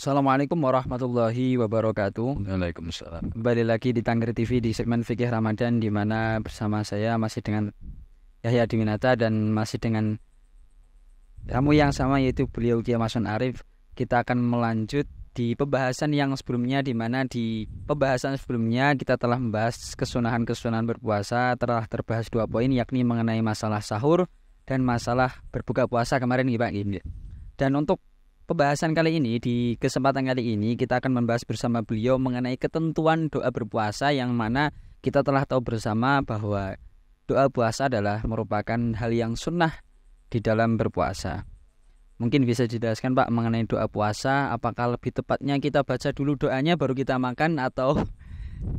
Assalamualaikum warahmatullahi wabarakatuh. Waalaikumsalam. Kembali lagi di Tangger TV di segmen Fikih Ramadan, di mana bersama saya masih dengan Yahya Dwinata dan masih dengan tamu yang sama, yaitu beliau Kiai Mason Arif. Kita akan melanjut di pembahasan yang sebelumnya, di mana di pembahasan sebelumnya kita telah membahas kesunahan-kesunahan berpuasa. Telah terbahas 2 poin, yakni mengenai masalah sahur dan masalah berbuka puasa kemarin nih Pak. Dan untuk pembahasan kali ini, di kesempatan kali ini kita akan membahas bersama beliau mengenai ketentuan doa berpuasa, yang mana kita telah tahu bersama bahwa doa puasa adalah merupakan hal yang sunnah di dalam berpuasa. Mungkin bisa dijelaskan Pak mengenai doa puasa, apakah lebih tepatnya kita baca dulu doanya baru kita makan, atau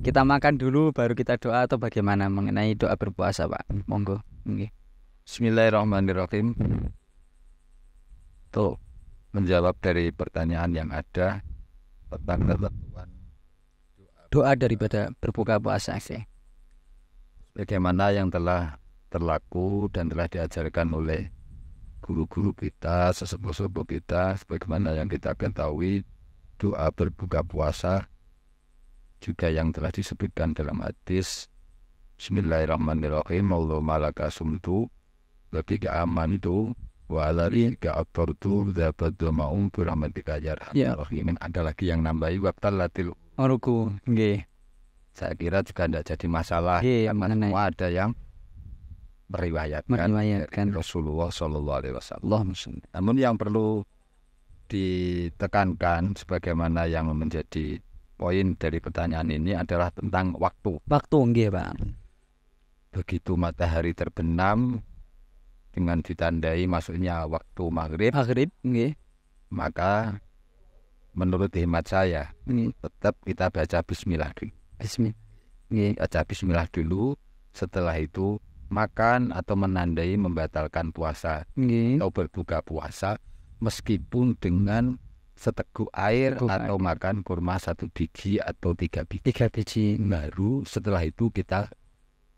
kita makan dulu baru kita doa, atau bagaimana mengenai doa berpuasa Pak? Monggo. Bismillahirrahmanirrahim. Tuh, menjawab dari pertanyaan yang ada tentang ketentuan doa daripada berbuka puasa sih. Bagaimana yang telah terlaku dan telah diajarkan oleh guru-guru kita, sesepuh-sepuh kita, sebagaimana yang kita ketahui, doa berbuka puasa juga yang telah disebutkan dalam hadis Bismillahirrahmanirrahim. Allahumma laka sumtu wa bika amantu wa ala rizqika aftartu dzabaddu ma'um birahmatika ya arhamar rahimin. Ada lagi yang nambahi wabtalatil Oruku, nggih. Saya kira juga tidak jadi masalah, karena semua ada yang meriwayatkan Rasulullah SAW. Namun yang perlu ditekankan sebagaimana yang menjadi poin dari pertanyaan ini adalah tentang waktu. Waktu nggih, Pak. Begitu matahari terbenam dengan ditandai masuknya waktu maghrib, nggih, maka menurut hemat saya tetap kita baca bismillah dulu. Baca bismillah dulu, setelah itu makan atau menandai membatalkan puasa atau berbuka puasa, meskipun dengan seteguk air atau makan kurma 1 biji atau 3 biji. Baru setelah itu kita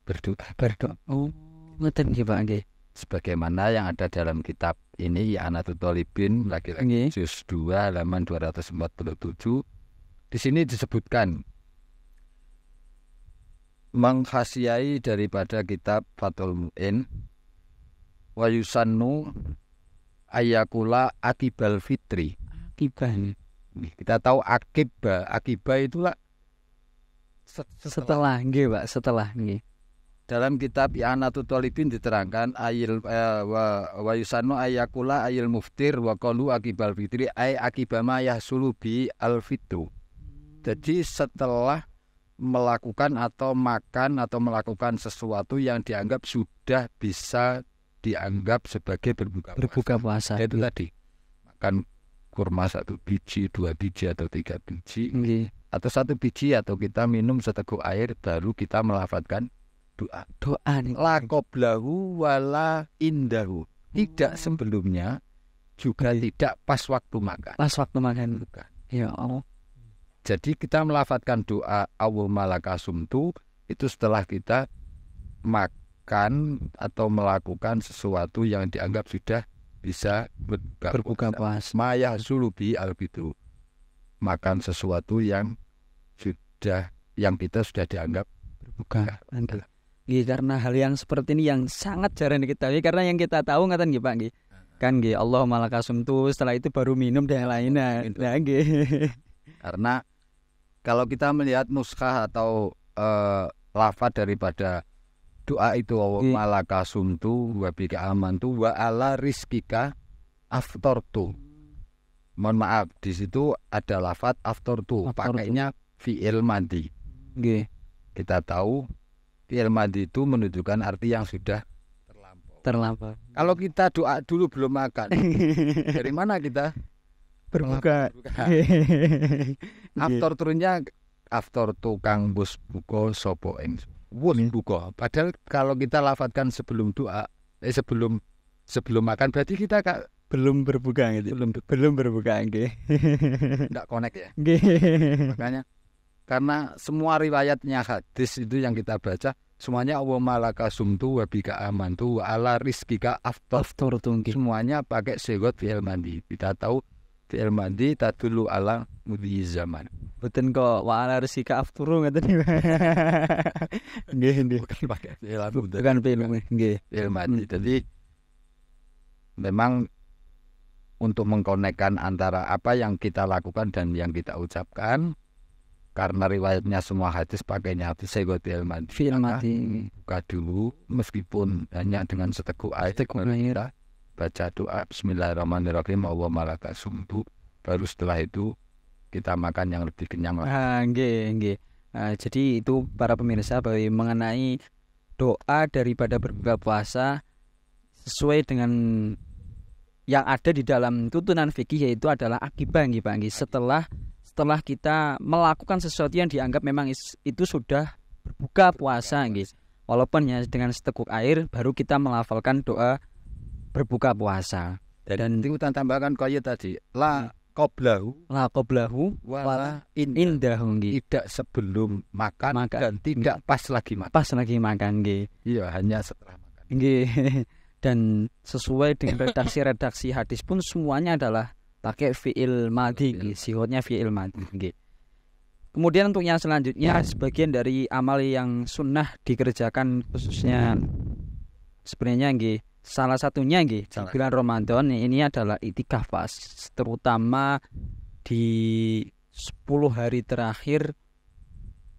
berdoa. Oh, ngeten nggih Pak nggih. Sebagaimana yang ada dalam kitab ini, I'anatul Thalibin laki-laki juz 2 halaman 247. Di sini disebutkan mengkhasiai daripada kitab Fathul Mu'in, wa yusannu ayakula akibal fitri. Kita tahu akibah itulah setelah nggih Pak, setelah nggih. Dalam kitab I'anatul Thalibin diterangkan wa yusannu ayakula ayil muftir wa qalu akibal fitri ay akibama yahsulu bi al fitru. Jadi setelah melakukan atau makan atau melakukan sesuatu yang dianggap sudah bisa dianggap sebagai berbuka puasa. Itu tadi makan kurma 1 biji, 2 biji atau 3 biji, atau 1 biji, atau kita minum seteguk air, baru kita melafadzkan doa la qoblahu wala indahu. Tidak sebelumnya, juga tidak pas waktu makan. Bukan. Ya Allah. Jadi kita melafadzkan doa Allahumma laka sumtu itu setelah kita makan atau melakukan sesuatu yang dianggap sudah bisa berbuka puasa. Maya zulubi albitu, makan sesuatu yang kita sudah dianggap berbuka. Karena hal yang seperti ini yang sangat jarang diketahui, karena yang kita tahu ngaten nggih Pak nggih. Kan nggih Allahumma laka sumtu, setelah itu baru minum dan lainnya. Nah nggih. Karena kalau kita melihat nuskah atau lafaz daripada doa itu Allahumma laka sumtu wa bika amantu wa ala rizqika aftartu. Mohon maaf, di situ ada lafaz aftartu, pakainya fi'il madhi. Kita tahu fi'il madhi itu menunjukkan arti yang sudah terlampau. Kalau kita doa dulu belum makan, dari mana kita berbuka? After turunnya after tukang bus buko sopo ing wus buko. Padahal kalau kita lafadzkan sebelum doa, sebelum makan, berarti kita belum berbuka gitu. Belum berbuka nggih. Enggak connect ya. Nggih. Makanya karena semua riwayatnya hadis itu yang kita baca semuanya Allahumma laka sumtu wa bika amantu wa ala rizqika aftartu. Semuanya pakai sigot fi'il madhi. Kita tahu fi'il madhi tadullu ala mudhi zaman. Boten kok wa ala rizqika afturu ngoten. Nggih, nggih. Bukan pakai fi'il madhi. Bukan film nggih. Fi'il madhi. Jadi memang untuk mengkonekkan antara apa yang kita lakukan dan yang kita ucapkan, karena riwayatnya semua hadis pakainya fi'il madhi. Fi'il madhi. Buka dulu meskipun hanya dengan seteguk air. Baca doa Bismillahirrahmanirrahim Allahumma laka sumtu, baru setelah itu kita makan yang lebih kenyang. Nggih, nggih. Jadi itu para pemirsa bahwa mengenai doa daripada berbuka puasa sesuai dengan yang ada di dalam tuntunan fikih, yaitu adalah akibah nggih Pak nggih. Setelah kita melakukan sesuatu yang dianggap memang itu sudah berbuka puasa nggih. Walaupun ya dengan seteguk air baru kita melafalkan doa berbuka puasa. Dan itu tambahkan kaya tadi la qoblahu wala indahu nggih. Tidak sebelum makan dan tidak pas lagi makan. Pas lagi makan nggih. Iya, hanya setelah makan. Nggih. Dan sesuai dengan redaksi hadis pun semuanya adalah pakai fi'il madhi nggih. Sihotnya fi'il madhi nggih. Kemudian untuk yang selanjutnya, sebagian dari amal yang sunnah dikerjakan khususnya sebenarnya nggih, salah satunya nggih di bulan Ramadan ini adalah iktikaf, terutama di 10 hari terakhir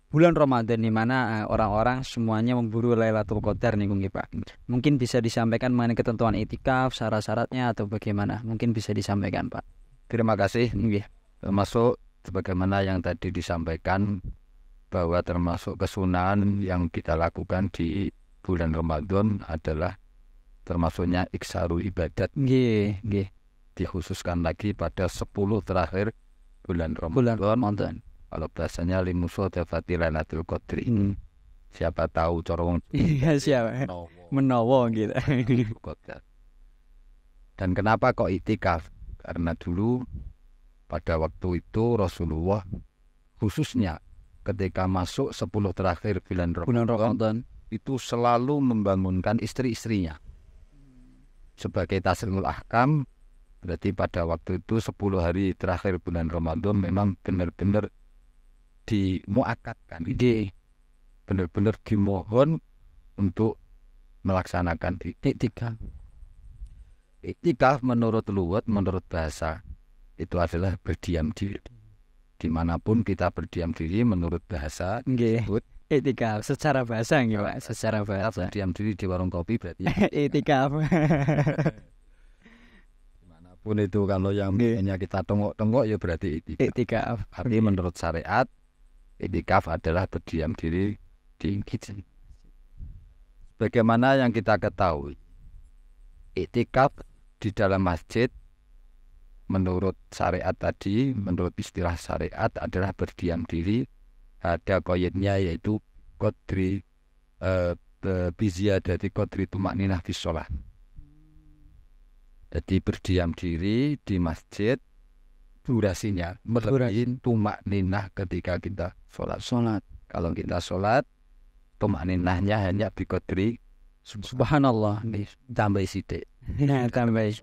bulan Ramadan, di mana orang-orang semuanya memburu Lailatul Qadar nih nggih Pak. Mungkin bisa disampaikan mengenai ketentuan iktikaf, syarat-syaratnya atau bagaimana? Mungkin bisa disampaikan Pak. Terima kasih. Termasuk sebagaimana yang tadi disampaikan bahwa termasuk kesunahan yang kita lakukan di bulan Ramadan adalah termasuknya iksaru ibadat. Nggih. Dikhususkan lagi pada 10 terakhir bulan Ramadan. Kalau bahasanya limuso tefati Lailatul Qadri. Siapa tahu corong. Iya, siapa? Menowo gitu. Dan kenapa kok iktikaf? Karena dulu pada waktu itu Rasulullah khususnya ketika masuk 10 terakhir bulan Ramadan itu selalu membangunkan istri-istrinya sebagai taslimul ahkam. Berarti pada waktu itu 10 hari terakhir bulan Ramadan memang benar-benar dimuakatkan, benar-benar dimohon untuk melaksanakan iktikaf. Iktikaf menurut lugat, menurut bahasa itu adalah berdiam diri. Dimanapun kita berdiam diri menurut bahasa disebut iktikaf. Secara bahasa nggih Pak, secara bahasa. Berdiam diri di warung kopi berarti iktikaf. Dimanapun itu, kalau yang hanya kita tengok-tengok ya berarti iktikaf. Arti menurut syariat iktikaf adalah berdiam diri di kitchen. Bagaimana yang kita ketahui, iktikaf di dalam masjid menurut syariat tadi, menurut istilah syariat adalah berdiam diri. Ada koyetnya yaitu qadri biziyadati qadri tumakninah fi shalah. Jadi berdiam diri di masjid durasinya melebihi tumakninah ketika kita sholat. Kalau kita sholat tumakninahnya hanya bi qadri subhanallah, tambah sithik. Tambah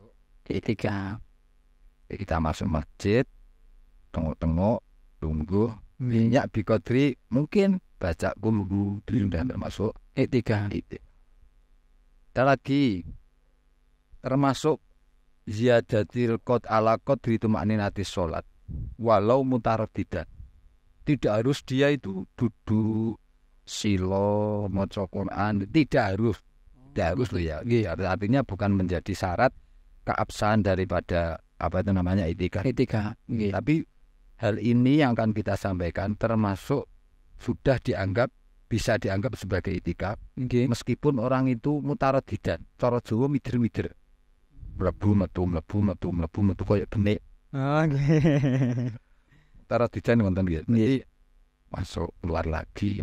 iktikaf. Kita masuk masjid, tengok-tengok, tunggu, minyak bikodri, mungkin baca kumbu, sudah termasuk iktikaf. Ada lagi, termasuk ziyadatil qad ala qadri tumakninati sholat, walau mutaraddidan. Tidak harus dia itu duduk, silo, maca Quran, tidak harus loh ya. Artinya bukan menjadi syarat keabsahan daripada iktikaf. Tapi hal ini yang akan kita sampaikan termasuk sudah bisa dianggap sebagai iktikaf. Meskipun orang itu mutaraddidan, cara Jawa mider-mider. Mlebu metu koyo benik. Mutaraddidan ngoten nggih. Jadi masuk keluar lagi.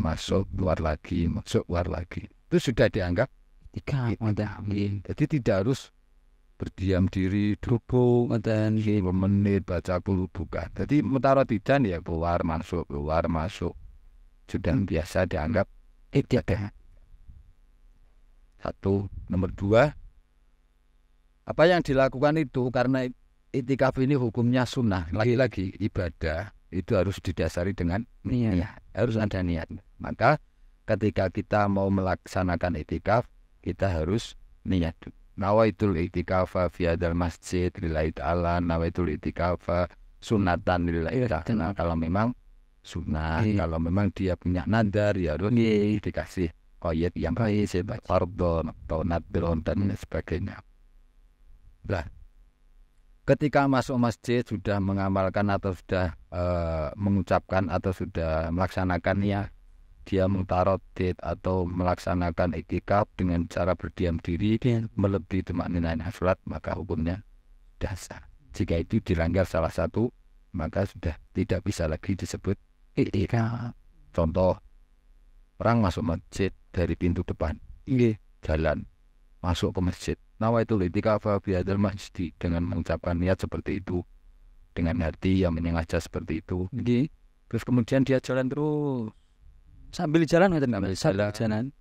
Itu sudah dianggap iktikaf. Jadi tidak harus berdiam diri, duduk, 10 menit, baca qul bukan. Jadi mutaraddidan ya keluar masuk. Sudah biasa dianggap iktikaf. Satu. Nomor 2, apa yang dilakukan itu karena Iktikaf ini hukumnya sunnah. Lagi-lagi ibadah itu harus didasari dengan niat. Harus ada niat. Maka ketika kita mau melaksanakan iktikaf, kita harus niat. Nawaitul iktikafa fi hadzal masjid lillahi ta'ala, nawaitul iktikafa sunatan lillahi ta'ala. Kalau memang sunnah, kalau memang dia punya nadar, ya harus dikasih qayyid yang fardhon atau nadron dan sebagainya. Nah, ketika masuk masjid sudah mengamalkan atau sudah mengucapkan atau sudah melaksanakan niat, dia mutaradid atau melaksanakan iktikaf dengan cara berdiam diri melebihi tumakninah salat, maka hukumnya sudah sah. Jika itu dilanggar salah satu, maka sudah tidak bisa lagi disebut iktikaf. Contoh, orang masuk masjid dari pintu depan, jalan masuk ke masjid, nawaitul iktikaf fi hadzal masjid, dengan mengucapkan niat seperti itu, dengan hati yang menyengaja seperti itu. Terus kemudian dia jalan terus sambil jalan jalan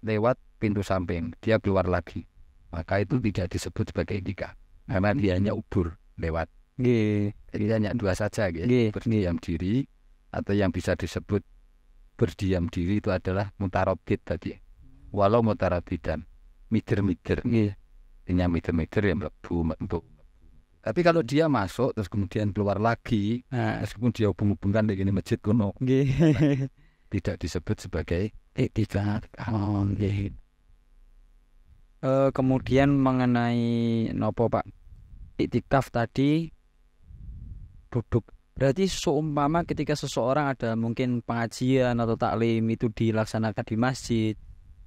lewat pintu samping, dia keluar lagi, maka itu tidak disebut sebagai iktikaf karena dia hanya ubur lewat. Jadi hanya dua saja, berdiam diri, atau yang bisa disebut berdiam diri itu adalah mutaradid tadi. Walau mutaradidan, mider-mider, artinya mider-mider yang melebu untuk. Tapi kalau dia masuk terus kemudian keluar lagi, terus kemudian dia hubung-hubungkan dengan masjid kuno, tidak disebut sebagai iktikaf. Kemudian mengenai nopo Pak, iktikaf tadi duduk. Berarti seumpama ketika seseorang ada mungkin pengajian atau taklim itu dilaksanakan di masjid,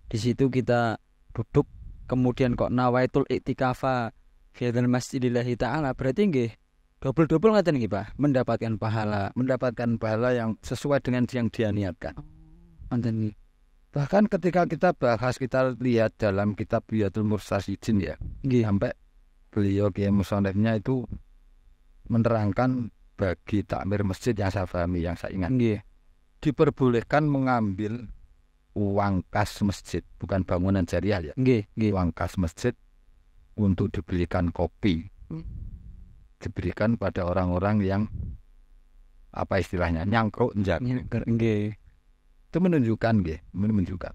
di situ kita duduk, kemudian kok nawaitul iktikafa fi hadzal masjidillahi ta'ala, berarti nggih double ngaten nggih Pak, mendapatkan pahala yang sesuai dengan yang dia niatkan. Ngoten. Bahkan ketika kita bahas, kita lihat dalam kitab Biyatul Mursasidin ya, sampai beliau Kiai Musonefnya itu menerangkan bagi takmir masjid yang saya pahami, yang saya ingat, diperbolehkan mengambil uang kas masjid, bukan bangunan jariah ya, uang kas masjid untuk dibelikan kopi, diberikan pada orang-orang yang apa istilahnya nyangkruk. Itu menunjukkan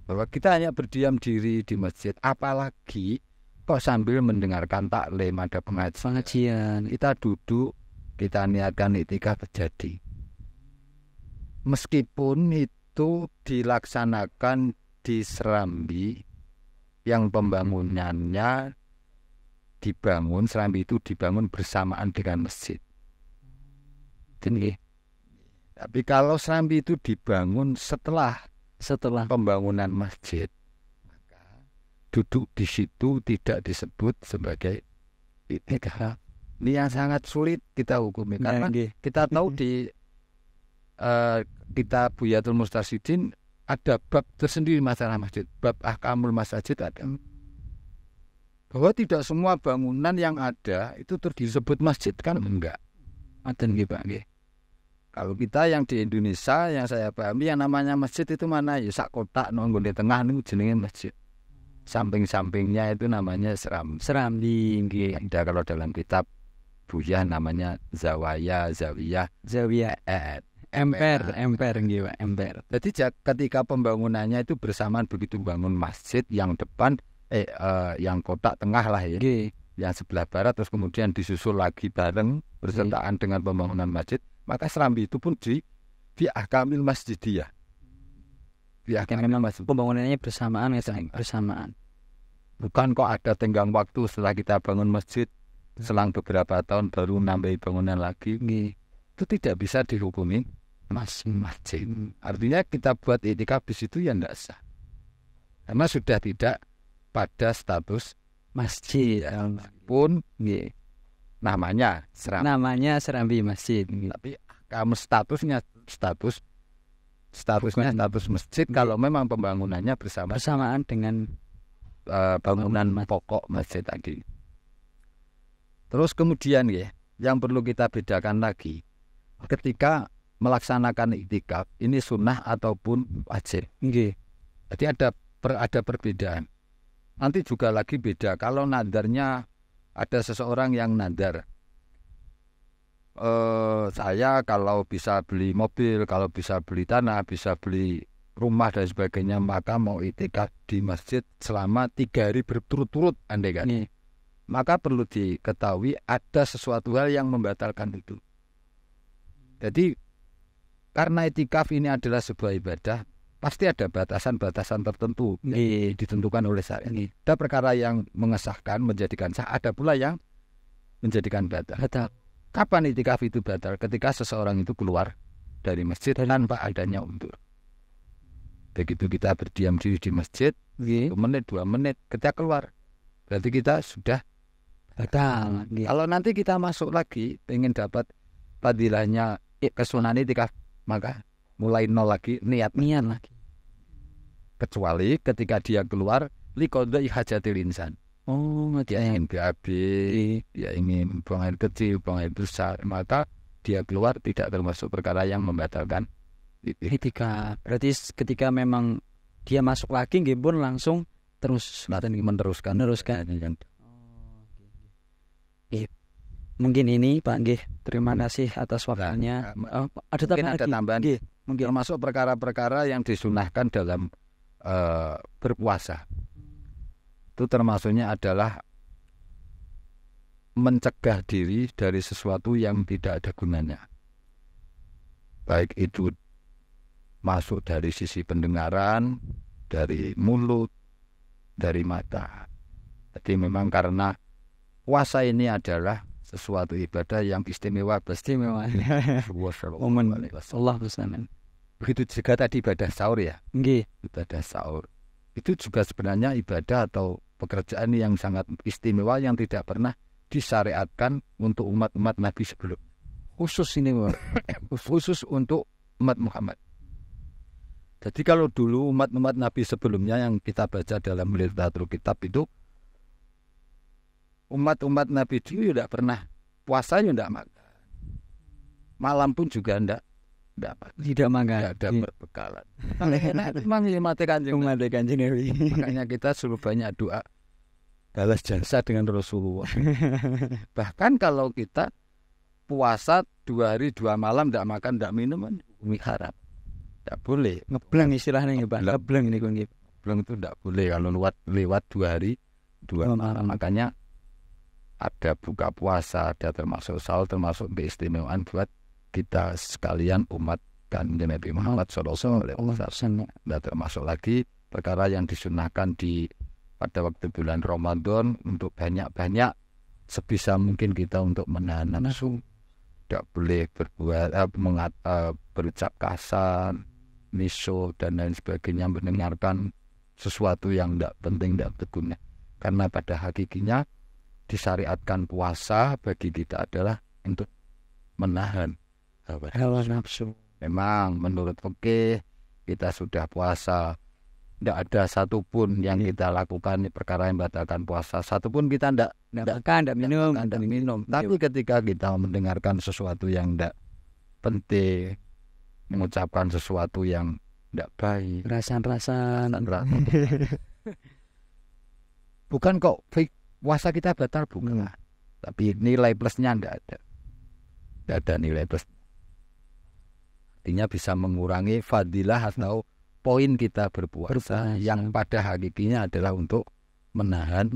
bahwa kita hanya berdiam diri di masjid, apalagi kok sambil mendengarkan taklim, ada pengajian, kita duduk, kita niatkan iktikaf terjadi. Meskipun itu dilaksanakan di Serambi yang pembangunannya Serambi itu dibangun bersamaan dengan masjid. Tapi kalau Serambi itu dibangun setelah pembangunan masjid, maka duduk di situ tidak disebut sebagai iktikaf. Ini yang sangat sulit kita hukumi, karena kita tahu di kitab Biyatul Mursasidin ada bab tersendiri masalah masjid, bab ahkamul masajid ada. Bahwa tidak semua bangunan yang ada itu disebut masjid, kan enggak. Aten nggih Pak nggih. Kalau kita yang di Indonesia yang saya pahami, yang namanya masjid itu mana ya, sak kotak nonggo di tengah niku jenenge masjid. Samping-sampingnya itu namanya serambi nggih. Ada kalau dalam kitab Buyah namanya zawiyah, emper nggih Pak, emper. Jadi ketika pembangunannya itu bersamaan, begitu bangun masjid yang depan yang kotak tengah lah ya, yang sebelah barat, terus kemudian disusul lagi bareng bersertaan dengan pembangunan masjid, maka serambi itu pun di ahkamil masjidiyah. Di ahkamil masjid, pembangunannya bersamaan. Bukan kok ada tenggang waktu setelah kita bangun masjid, selang beberapa tahun baru nambahi bangunan lagi. Itu tidak bisa dihukumi masjid. Artinya kita buat iktikaf di situ ya tidak sah, karena sudah tidak pada status masjid, pun namanya serambi masjid. Tapi kamu statusnya status masjid kalau memang pembangunannya bersamaan dengan bangunan pokok masjid tadi. Terus kemudian yang perlu kita bedakan lagi, ketika melaksanakan iktikaf ini sunnah ataupun wajib. Jadi ada perbedaan. Nanti juga lagi beda kalau nadarnya, ada seseorang yang nadar saya kalau bisa beli mobil, kalau bisa beli tanah, bisa beli rumah dan sebagainya, maka mau itikaf di masjid selama 3 hari berturut-turut, andai kan. Maka perlu diketahui ada sesuatu hal yang membatalkan itu. Jadi karena itikaf ini adalah sebuah ibadah, pasti ada batasan-batasan tertentu yang ditentukan oleh syariat. Ada perkara yang mengesahkan, menjadikan sah, ada pula yang menjadikan batal. Kapan itikaf itu batal? Ketika seseorang itu keluar dari masjid tanpa adanya uzur. Begitu kita berdiam diri di masjid, 1 menit, 2 menit, ketika keluar, berarti kita sudah batal. Kalau nanti kita masuk lagi, ingin dapat fadilahnya kesunahan itikaf, maka mulai nol lagi, niat lagi. Kecuali ketika dia keluar, liqadai hajatil insan. Dia ingin BAB, dia ingin buang air kecil, buang air besar, maka dia keluar tidak termasuk perkara yang membatalkan itikaf. Berarti ketika memang dia masuk lagi, nggih pun langsung terus meneruskan. Mungkin ini Pak nggih, terima kasih atas waktunya. Ada tambahan. Mungkin termasuk perkara-perkara yang disunahkan dalam berpuasa. Itu termasuknya adalah mencegah diri dari sesuatu yang tidak ada gunanya. Baik itu masuk dari sisi pendengaran, dari mulut, dari mata. Jadi memang karena puasa ini adalah sesuatu ibadah yang istimewa. Allah bersama. Begitu juga tadi ibadah sahur ya. Ibadah sahur itu juga sebenarnya ibadah atau pekerjaan yang sangat istimewa yang tidak pernah disyariatkan untuk umat-umat Nabi sebelum. Khusus ini khusus untuk umat Muhammad. Jadi kalau dulu umat-umat Nabi sebelumnya yang kita baca dalam literatur kitab itu, umat-umat Nabi itu tidak pernah puasanya tidak makan, malam pun juga tidak makan, tidak berbekalan. Memang mati kanjeng Nabi. Makanya kita suruh banyak doa balas jasa dengan Rasulullah. Bahkan kalau kita puasa 2 hari 2 malam tidak makan tidak minum, hukum haram, tidak boleh. Ngebleng istilahnya Pak. Ngebleng ini ngebleng itu tidak boleh kalau lewat 2 hari 2 malam. Makanya ada buka puasa, ada termasuk sahur, termasuk keistimewaan buat kita sekalian umat kanjeng Nabi Muhammad sallallahu alaihi wasallam. Dan termasuk lagi perkara yang disunahkan pada waktu bulan Ramadan untuk banyak-banyak sebisa mungkin kita untuk menahan nafsu. Tidak boleh berbuat berucap kasar, miso dan lain sebagainya, mendengarkan sesuatu yang tidak penting, tidak berguna. Karena pada hakikinya disyariatkan puasa bagi kita adalah untuk menahan hawa nafsu. Memang menurut fikih kita sudah puasa, tidak ada satupun yang kita lakukan perkara yang membatalkan puasa, satupun kita tidak makan, tidak minum. Tapi ketika kita mendengarkan sesuatu yang tidak penting, mengucapkan sesuatu yang tidak baik, rasan-rasan, bukan kok puasa kita batal, bukan. Tapi nilai plusnya tidak ada nilai plus. Artinya bisa mengurangi fadilah atau poin kita berpuasa yang pada hakikinya adalah untuk menahan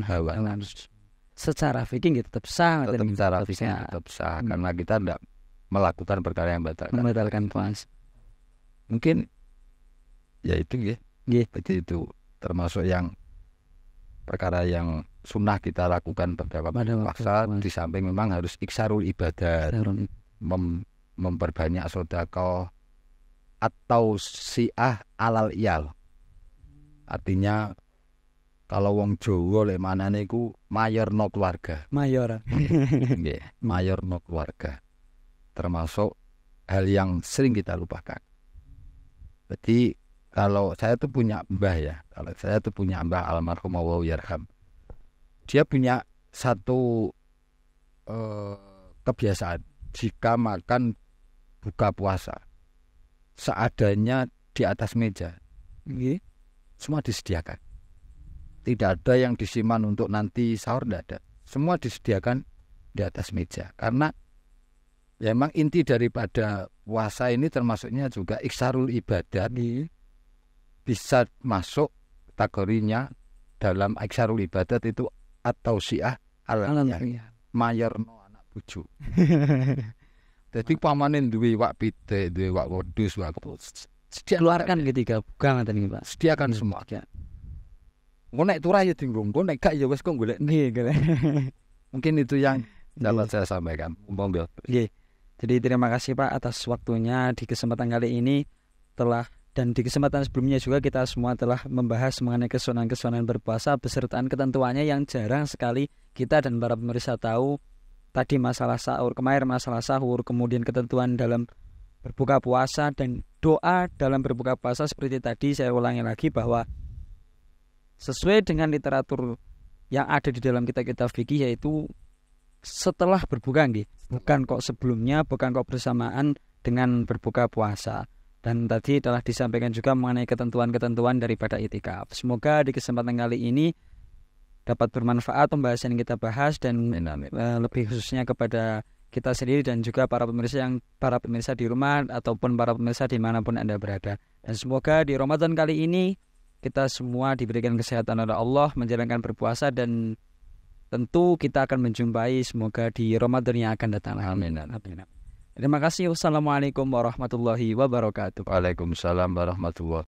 hawa nafsu. Secara fikih tetap sah, karena kita tidak melakukan perkara yang membatalkan puasa. Mungkin ya itu itu termasuk yang perkara yang sunnah kita lakukan pada puasa. Di samping memang harus iksarul ibadat, memperbanyak sedekah atau si'ah alal iyal. Artinya kalau wong Jawa lek manane iku mayorno keluarga. Nggih, mayorno keluarga. Termasuk hal yang sering kita lupakan. Jadi kalau saya tuh punya mbah almarhum Allah yarham. Dia punya satu kebiasaan, jika makan buka puasa seadanya di atas meja, semua disediakan. Tidak ada yang disimpan untuk nanti sahur, tidak ada. Semua disediakan di atas meja. Karena Ya emang inti daripada puasa ini termasuknya juga iksarul ibadat, bisa masuk kategorinya dalam iksarul ibadat itu atau syiah mayarno anak bojo. Jadi pamanen duwe wak pite, duwe wak wedhus, wak keluarkan ketika bukan ngoten iki Pak. sediakan semua. Engko nek turah ya dienggo, engko nek gak ya wis kok golek. Mungkin itu yang dapat saya sampaikan. Nggih. Jadi terima kasih Pak atas waktunya di kesempatan kali ini dan di kesempatan sebelumnya juga kita semua telah membahas mengenai kesunahan-kesunahan berpuasa besertaan ketentuannya yang jarang sekali kita dan para pemirsa tahu. Tadi masalah sahur, kemarin masalah sahur, kemudian ketentuan dalam berbuka puasa dan doa dalam berbuka puasa seperti tadi saya ulangi lagi bahwa sesuai dengan literatur yang ada di dalam kitab-kitab fikih yaitu setelah berbuka nih, bukan kok sebelumnya, bukan kok bersamaan dengan berbuka puasa. Dan tadi telah disampaikan juga mengenai ketentuan-ketentuan daripada itikaf. Semoga di kesempatan kali ini dapat bermanfaat pembahasan yang kita bahas dan lebih khususnya kepada kita sendiri dan juga para pemirsa di rumah ataupun para pemirsa dimanapun Anda berada. Dan semoga di Ramadan kali ini kita semua diberikan kesehatan oleh Allah menjalankan berpuasa dan tentu kita akan menjumpai semoga di Ramadan yang akan datang. Amin. Terima kasih. Wassalamualaikum warahmatullahi wabarakatuh. Waalaikumsalam warahmatullahi